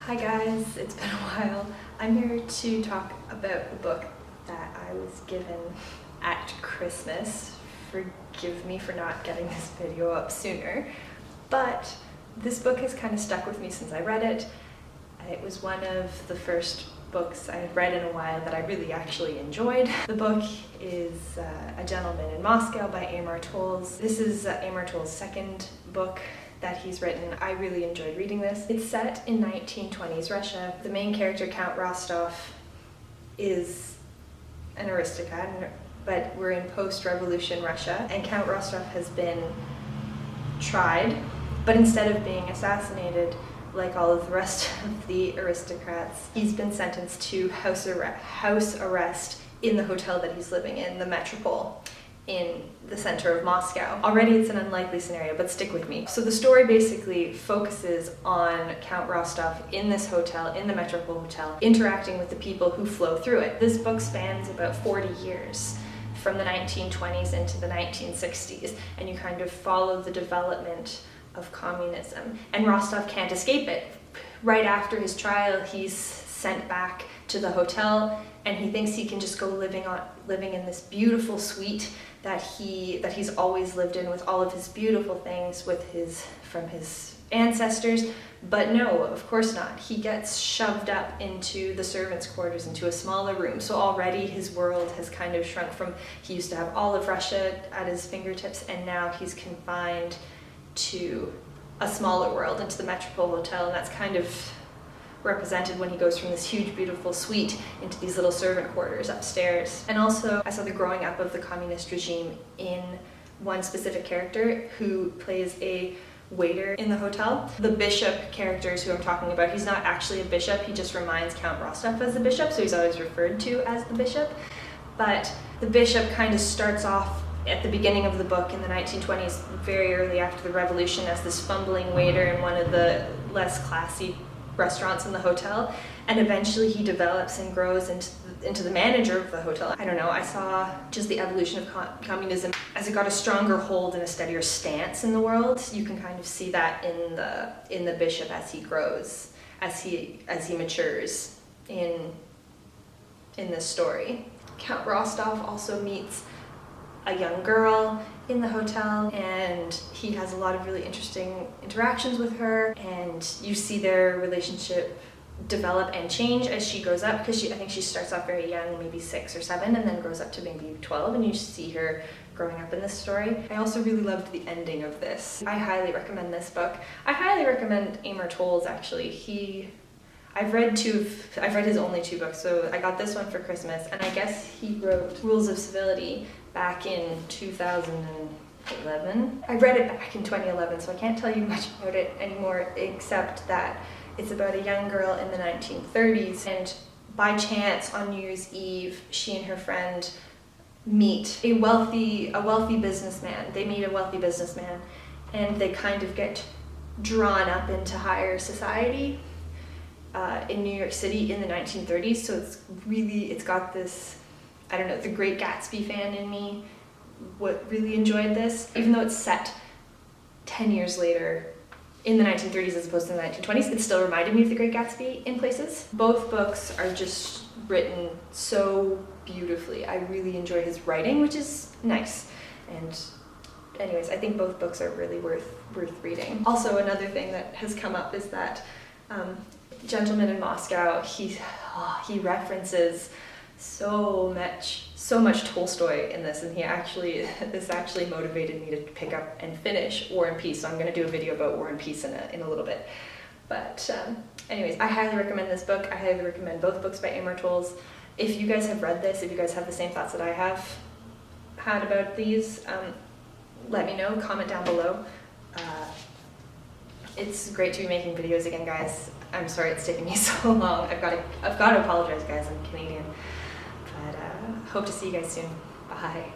Hi guys, it's been a while. I'm here to talk about the book that I was given at Christmas. Forgive me for not getting this video up sooner, but this book has kind of stuck with me since I read it. It was one of the first books I had read in a while that I really actually enjoyed. The book is A Gentleman in Moscow by Amor Towles. This is Amor Towles' second book that he's written. I really enjoyed reading this. It's set in 1920s Russia. The main character, Count Rostov, is an aristocrat, but we're in post-revolution Russia, and Count Rostov has been tried, but instead of being assassinated like all of the rest of the aristocrats, he's been sentenced to house arrest in the hotel that he's living in, the Metropole, in the center of Moscow. Already it's an unlikely scenario, but stick with me. So the story basically focuses on Count Rostov in this hotel, in the Metropole Hotel, interacting with the people who flow through it. This book spans about 40 years, from the 1920s into the 1960s, and you kind of follow the development of communism. And Rostov can't escape it. Right after his trial, he's sent back to the hotel, and he thinks he can just go living in this beautiful suite that he's always lived in, with all of his beautiful things from his ancestors. But no, of course not. He gets shoved up into the servants' quarters, into a smaller room. So already his world has kind of shrunk from, he used to have all of Russia at his fingertips, and now he's confined to a smaller world, into the Metropole Hotel, and that's kind of represented when he goes from this huge beautiful suite into these little servant quarters upstairs. And also I saw the growing up of the communist regime in one specific character who plays a waiter in the hotel. The bishop characters who I'm talking about, he's not actually a bishop, he just reminds Count Rostov as the bishop, so he's always referred to as the bishop. But the bishop kind of starts off at the beginning of the book in the 1920s, very early after the revolution, as this fumbling waiter in one of the less classy restaurants in the hotel, and eventually he develops and grows into the manager of the hotel. I don't know, I saw just the evolution of communism as it got a stronger hold and a steadier stance in the world. You can kind of see that in the bishop as he grows, as he matures in this story. Count Rostov also meets a young girl in the hotel, and he has a lot of really interesting interactions with her, and you see their relationship develop and change as she grows up, because I think she starts off very young, maybe 6 or 7, and then grows up to maybe 12, and you see her growing up in this story. I also really loved the ending of this. I highly recommend this book. I highly recommend Amor Towles, actually. I've read his only 2 books, so I got this one for Christmas, and I guess he wrote Rules of Civility back in 2011. I read it back in 2011, so I can't tell you much about it anymore, except that it's about a young girl in the 1930s, and by chance on New Year's Eve, she and her friend meet a wealthy businessman. They meet a wealthy businessman, and they kind of get drawn up into higher society in New York City in the 1930s. So it's got this, I don't know, the Great Gatsby fan in me really enjoyed this. Even though it's set 10 years later in the 1930s as opposed to the 1920s, it still reminded me of the Great Gatsby in places. Both books are just written so beautifully. I really enjoy his writing, which is nice. And anyways, I think both books are really worth reading. Also, another thing that has come up is that Gentleman in Moscow, he references so much Tolstoy in this, and this actually motivated me to pick up and finish War and Peace. So I'm going to do a video about War and Peace in a little bit. But anyways, I highly recommend this book. I highly recommend both books by Amor Towles. If you guys have read this, if you guys have the same thoughts that I have had about these, let me know. Comment down below. It's great to be making videos again, guys. I'm sorry it's taken me so long. I've got to apologize, guys. I'm Canadian. But hope to see you guys soon. Bye.